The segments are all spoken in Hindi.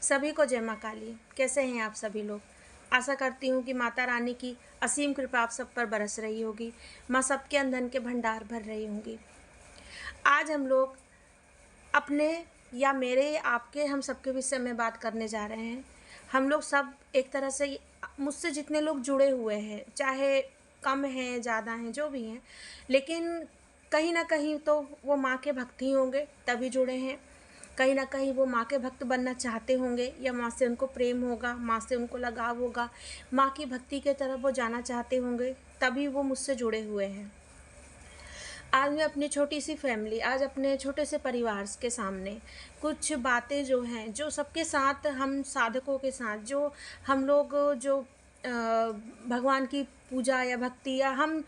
सभी को जय माँ काली। कैसे हैं आप सभी लोग? आशा करती हूँ कि माता रानी की असीम कृपा आप सब पर बरस रही होगी। माँ सबके अंदर के भंडार भर रही होंगी। आज हम लोग अपने या मेरे आपके हम सबके विषय में बात करने जा रहे हैं। हम लोग सब एक तरह से मुझसे जितने लोग जुड़े हुए हैं, चाहे कम हैं ज़्यादा हैं जो भी हैं, लेकिन कहीं ना कहीं तो वो माँ के भक्त ही होंगे तभी जुड़े हैं। कहीं ना कहीं वो माँ के भक्त बनना चाहते होंगे या माँ से उनको प्रेम होगा, माँ से उनको लगाव होगा, माँ की भक्ति के तरफ वो जाना चाहते होंगे, तभी वो मुझसे जुड़े हुए हैं। आज मैं अपनी छोटी सी फैमिली, आज अपने छोटे से परिवार के सामने कुछ बातें जो हैं, जो सबके साथ हम साधकों के साथ जो हम लोग जो भगवान की पूजा या भक्ति या हम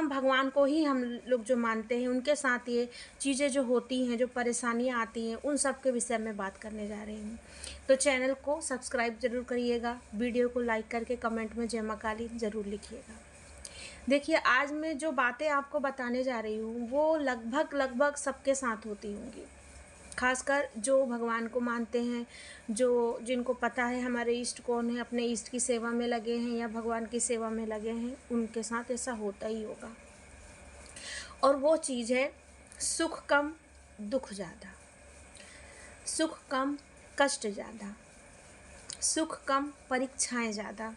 भगवान को ही हम लोग जो मानते हैं उनके साथ ये चीज़ें जो होती हैं, जो परेशानियां आती हैं, उन सब के विषय में बात करने जा रही हूँ। तो चैनल को सब्सक्राइब ज़रूर करिएगा, वीडियो को लाइक करके कमेंट में जय माँ काली ज़रूर लिखिएगा। देखिए, आज मैं जो बातें आपको बताने जा रही हूँ वो लगभग सबके साथ होती होंगी, खासकर जो भगवान को मानते हैं, जो जिनको पता है हमारे इष्ट कौन है, अपने इष्ट की सेवा में लगे हैं या भगवान की सेवा में लगे हैं, उनके साथ ऐसा होता ही होगा। और वो चीज़ है सुख कम दुख ज़्यादा, सुख कम कष्ट ज़्यादा, सुख कम परीक्षाएं ज़्यादा।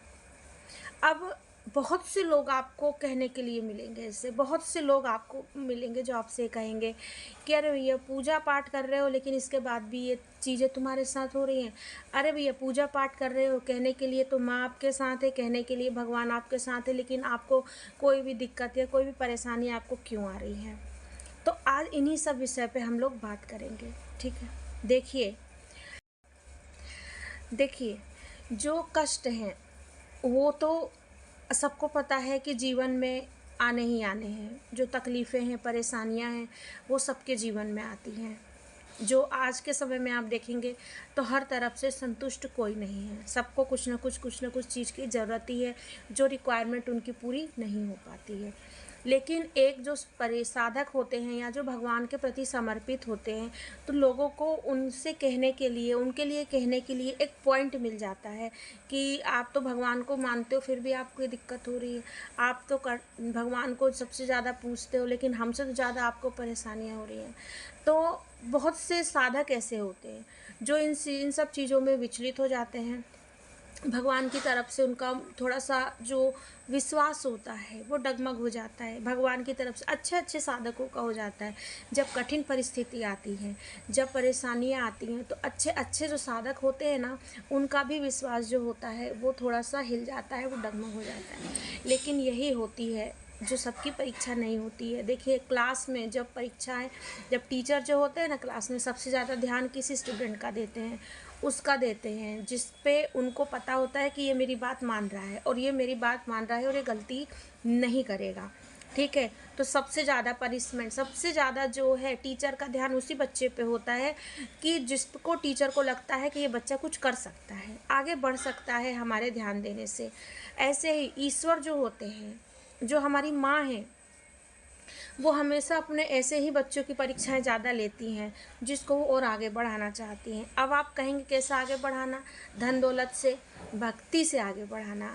अब बहुत से लोग आपको कहने के लिए मिलेंगे, ऐसे बहुत से लोग आपको मिलेंगे जो आपसे कहेंगे कि अरे भैया पूजा पाठ कर रहे हो लेकिन इसके बाद भी ये चीज़ें तुम्हारे साथ हो रही हैं। अरे भैया पूजा पाठ कर रहे हो, कहने के लिए तो माँ आपके साथ है, कहने के लिए भगवान आपके साथ है, लेकिन आपको कोई भी दिक्कत या कोई भी परेशानी आपको क्यों आ रही है। तो आज इन्हीं सब विषय पे हम लोग बात करेंगे, ठीक है। देखिए जो कष्ट हैं वो तो सबको पता है कि जीवन में आने ही आने हैं। जो तकलीफ़ें हैं, परेशानियां हैं, वो सबके जीवन में आती हैं। जो आज के समय में आप देखेंगे तो हर तरफ से संतुष्ट कोई नहीं है। सबको कुछ ना कुछ चीज़ की ज़रूरत ही है, जो रिक्वायरमेंट उनकी पूरी नहीं हो पाती है। लेकिन एक जो साधक होते हैं या जो भगवान के प्रति समर्पित होते हैं, तो लोगों को उनसे कहने के लिए, उनके लिए कहने के लिए एक पॉइंट मिल जाता है कि आप तो भगवान को मानते हो फिर भी आपको ये दिक्कत हो रही है। आप तो भगवान को सबसे ज़्यादा पूजते हो लेकिन हमसे तो ज़्यादा आपको परेशानियाँ हो रही हैं। तो बहुत से साधक ऐसे होते हैं जो इन सब चीज़ों में विचलित हो जाते हैं। भगवान की तरफ से उनका थोड़ा सा जो विश्वास होता है वो डगमग हो जाता है। भगवान की तरफ से अच्छे साधकों का हो जाता है। जब कठिन परिस्थिति आती है, जब परेशानियाँ आती हैं, तो अच्छे जो साधक होते हैं ना, उनका भी विश्वास जो होता है वो थोड़ा सा हिल जाता है, वो डगमग हो जाता है। लेकिन यही होती है जो सबकी परीक्षा नहीं होती है। देखिए क्लास में जब परीक्षाएं, जब टीचर जो होते हैं ना क्लास में, सबसे ज़्यादा ध्यान किसी स्टूडेंट का देते हैं, उसका देते हैं जिस पे उनको पता होता है कि ये मेरी बात मान रहा है और ये मेरी बात मान रहा है और ये गलती नहीं करेगा, ठीक है। तो सबसे ज़्यादा पनिशमेंट, सबसे ज़्यादा जो है टीचर का ध्यान उसी बच्चे पे होता है कि जिसको टीचर को लगता है कि ये बच्चा कुछ कर सकता है, आगे बढ़ सकता है हमारे ध्यान देने से। ऐसे ही ईश्वर जो होते हैं, जो हमारी माँ है, वो हमेशा अपने ऐसे ही बच्चों की परीक्षाएं ज़्यादा लेती हैं जिसको वो और आगे बढ़ाना चाहती हैं। अब आप कहेंगे कैसे आगे बढ़ाना? धन दौलत से, भक्ति से आगे बढ़ाना,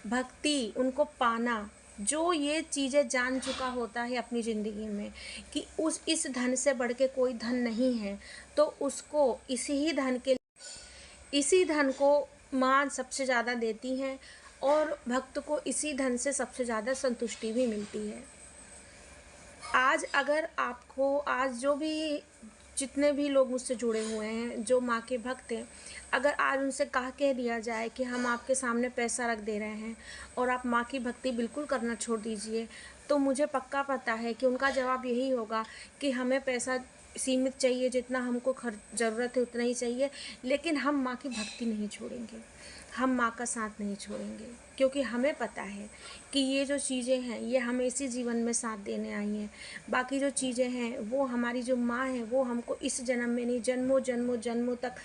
भक्ति उनको पाना। जो ये चीज़ें जान चुका होता है अपनी ज़िंदगी में कि इस धन से बढ़ के कोई धन नहीं है, तो उसको इसी धन को माँ सबसे ज़्यादा देती हैं और भक्त को इसी धन से सबसे ज़्यादा संतुष्टि भी मिलती है। आज अगर आपको, आज जो भी जितने भी लोग मुझसे जुड़े हुए हैं जो माँ के भक्त हैं, अगर आज उनसे कह दिया जाए कि हम आपके सामने पैसा रख दे रहे हैं और आप माँ की भक्ति बिल्कुल करना छोड़ दीजिए, तो मुझे पक्का पता है कि उनका जवाब यही होगा कि हमें पैसा सीमित चाहिए, जितना हमको ज़रूरत है उतना ही चाहिए, लेकिन हम माँ की भक्ति नहीं छोड़ेंगे, हम माँ का साथ नहीं छोड़ेंगे। क्योंकि हमें पता है कि ये जो चीज़ें हैं ये हमें इसी जीवन में साथ देने आई हैं। बाकी जो चीज़ें हैं वो हमारी जो माँ है वो हमको इस जन्म में नहीं, जन्मों तक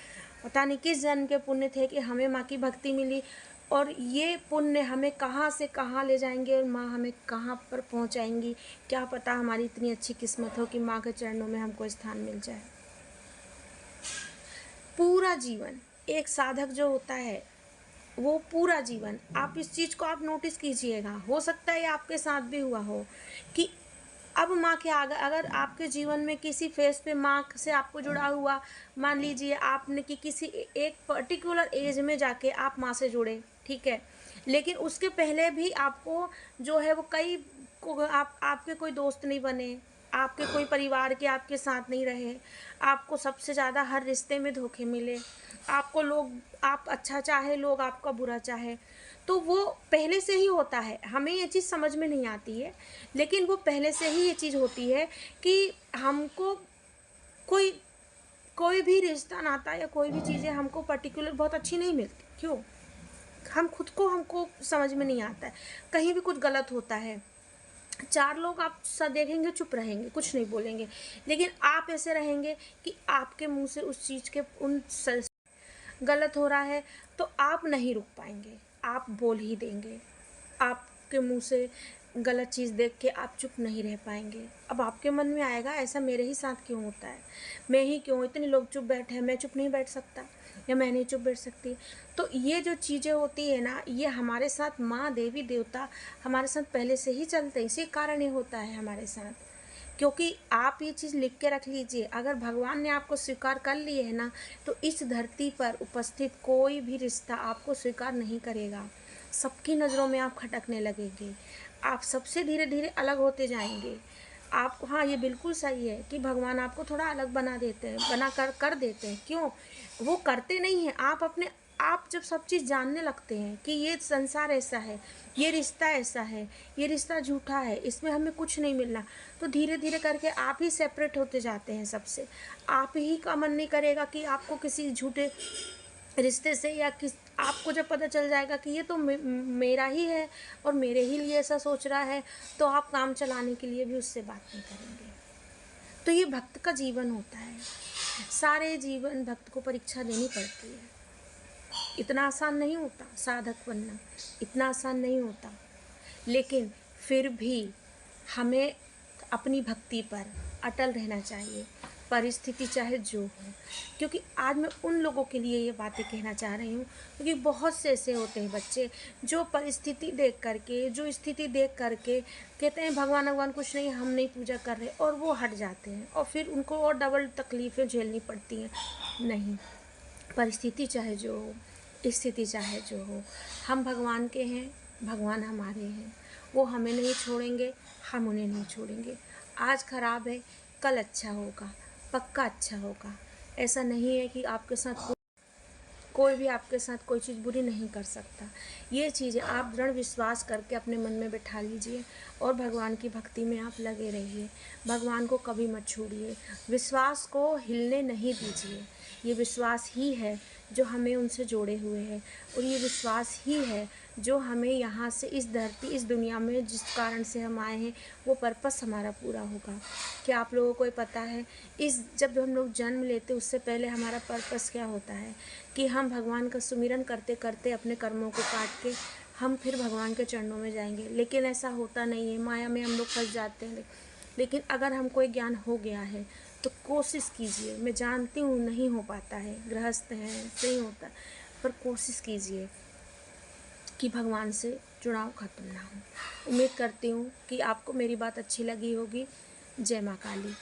पता नहीं किस जन्म के पुण्य थे कि हमें माँ की भक्ति मिली, और ये पुण्य हमें कहाँ से कहाँ ले जाएंगे और माँ हमें कहाँ पर पहुँचाएंगी। क्या पता हमारी इतनी अच्छी किस्मत हो कि माँ के चरणों में हमको स्थान मिल जाए। पूरा जीवन एक साधक जो होता है वो पूरा जीवन, आप इस चीज़ को आप नोटिस कीजिएगा, हो सकता है आपके साथ भी हुआ हो कि अब माँ के आगे अगर आपके जीवन में किसी फेस पे माँ से आपको जुड़ा हुआ, मान लीजिए आपने कि किसी एक पर्टिकुलर एज में जाके आप माँ से जुड़े, ठीक है, लेकिन उसके पहले भी आपको जो है वो कई को आप आपके कोई दोस्त नहीं बने, आपके कोई परिवार के आपके साथ नहीं रहे, आपको सबसे ज़्यादा हर रिश्ते में धोखे मिले, आपको लोग आप अच्छा चाहे लोग आपका बुरा चाहे, तो वो पहले से ही होता है, हमें ये चीज़ समझ में नहीं आती है, लेकिन वो पहले से ही ये चीज़ होती है कि हमको कोई कोई भी रिश्ता नाता या कोई भी चीज़ें हमको पर्टिकुलर बहुत अच्छी नहीं मिलती। क्यों? हम खुद को हमको समझ में नहीं आता है, कहीं भी कुछ गलत होता है, 4 लोग आप देखेंगे चुप रहेंगे, कुछ नहीं बोलेंगे, लेकिन आप ऐसे रहेंगे कि आपके मुँह से उस चीज़ के गलत हो रहा है तो आप नहीं रुक पाएंगे, आप बोल ही देंगे। आपके मुंह से गलत चीज़ देख के आप चुप नहीं रह पाएंगे। अब आपके मन में आएगा ऐसा मेरे ही साथ क्यों होता है, मैं ही क्यों, इतने लोग चुप बैठे हैं, मैं चुप नहीं बैठ सकता या मैं नहीं चुप बैठ सकती। तो ये जो चीज़ें होती है ना, ये हमारे साथ माँ देवी देवता हमारे साथ पहले से ही चलते हैं, इसी कारण ये होता है हमारे साथ। क्योंकि आप ये चीज़ लिख के रख लीजिए, अगर भगवान ने आपको स्वीकार कर लिए है ना, तो इस धरती पर उपस्थित कोई भी रिश्ता आपको स्वीकार नहीं करेगा। सबकी नज़रों में आप खटकने लगेंगे, आप सबसे धीरे धीरे अलग होते जाएंगे। आप, हाँ, ये बिल्कुल सही है कि भगवान आपको थोड़ा अलग बना देते हैं, बना कर देते हैं। क्यों? वो करते नहीं हैं, आप जब सब चीज़ जानने लगते हैं कि ये संसार ऐसा है, ये रिश्ता ऐसा है, ये रिश्ता झूठा है, इसमें हमें कुछ नहीं मिलना, तो धीरे धीरे करके आप ही सेपरेट होते जाते हैं सबसे। आप ही का मन नहीं करेगा कि आपको किसी झूठे रिश्ते से या आपको जब पता चल जाएगा कि ये तो मेरा ही है और मेरे ही लिए ऐसा सोच रहा है, तो आप काम चलाने के लिए भी उससे बात नहीं करेंगे। तो ये भक्त का जीवन होता है, सारे जीवन भक्त को परीक्षा देनी पड़ती है। इतना आसान नहीं होता साधक बनना, इतना आसान नहीं होता, लेकिन फिर भी हमें अपनी भक्ति पर अटल रहना चाहिए, परिस्थिति चाहे जो हो। क्योंकि आज मैं उन लोगों के लिए ये बातें कहना चाह रही हूँ, क्योंकि बहुत से ऐसे होते हैं बच्चे जो परिस्थिति देख करके, जो स्थिति देख करके कहते हैं भगवान भगवान कुछ नहीं, हम नहीं पूजा कर रहे, और वो हट जाते हैं और फिर उनको और डबल तकलीफ़ें झेलनी पड़ती हैं। नहीं, परिस्थिति चाहे जो हो, स्थिति चाहे जो हो, हम भगवान के हैं, भगवान हमारे हैं, वो हमें नहीं छोड़ेंगे, हम उन्हें नहीं छोड़ेंगे। आज ख़राब है, कल अच्छा होगा, पक्का अच्छा होगा। ऐसा नहीं है कि आपके साथ कोई भी आपके साथ कोई चीज़ बुरी नहीं कर सकता। ये चीज़ें आप दृढ़ विश्वास करके अपने मन में बिठा लीजिए और भगवान की भक्ति में आप लगे रहिए। भगवान को कभी मत छोड़िए, विश्वास को हिलने नहीं दीजिए। ये विश्वास ही है जो हमें उनसे जोड़े हुए है, और ये विश्वास ही है जो हमें यहाँ से इस धरती, इस दुनिया में जिस कारण से हम आए हैं, वो पर्पस हमारा पूरा होगा। क्या आप लोगों को पता है, जब हम लोग जन्म लेते उससे पहले हमारा पर्पस क्या होता है कि हम भगवान का सुमिरन करते करते अपने कर्मों को काट के हम फिर भगवान के चरणों में जाएंगे। लेकिन ऐसा होता नहीं है, माया में हम लोग फंस जाते हैं। लेकिन अगर हमको एक ज्ञान हो गया है तो कोशिश कीजिए, मैं जानती हूँ नहीं हो पाता है, गृहस्थ हैं, नहीं होता, पर कोशिश कीजिए कि भगवान से जुड़ाव ख़त्म ना हो। उम्मीद करती हूँ कि आपको मेरी बात अच्छी लगी होगी। जय माँ काली।